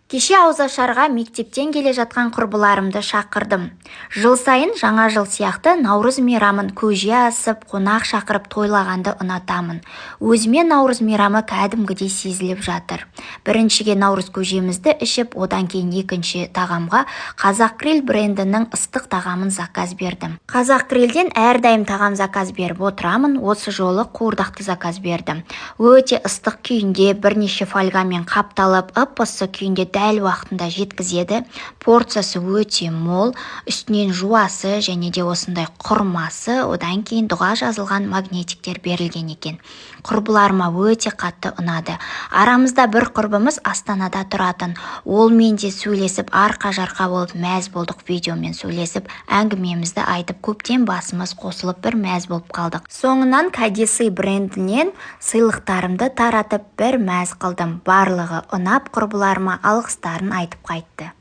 Кеше ауызашарға мектептен келе жатқан құрбыларымды шақырдым. Жыл сайын жаңа жыл сияқты Наурыз мейрамын көже асып, қонақ шақырып тойлағанды ұнатамын. Өзіме Наурыз мейрамы кәдімгідей сезіліп жатыр. Біріншіге Наурыз көжемізді ішіп, одан кейін екінші тағамға Қазақгриль брендінің ыстық тағамын заказ бердім. Қазақгрильден әрдайым тағам заказ беріп отырамын, осы жолы қуырдақты заказ бердім. Өте ыстық күйінде, бірнеше фольгамен қапталып, ып-ысы күйінде дәл уақытында жеткізеді. Порциясы өте мол, үстінен жуасы және де осындай құрмасы, одан кейін дұға жазылған магнитиктер берілген екен. Құрбыларыма өте қатты ұнады. Арамызда бір құрбымыз Астанада тұратын. Ол мен де сөйлесіп, арқа-жарқа болып мәз болдық, видеомен сөйлесіп, әңгімемізді айтып, көптен басымыз қосылып бір мәз болып қалдық. Соңынан Кәдесый брендінен сыйлықтарымды таратып бір мәз қылдым. Барлығы ұнап, құрбыларыма алғыстарын айтып қайтты.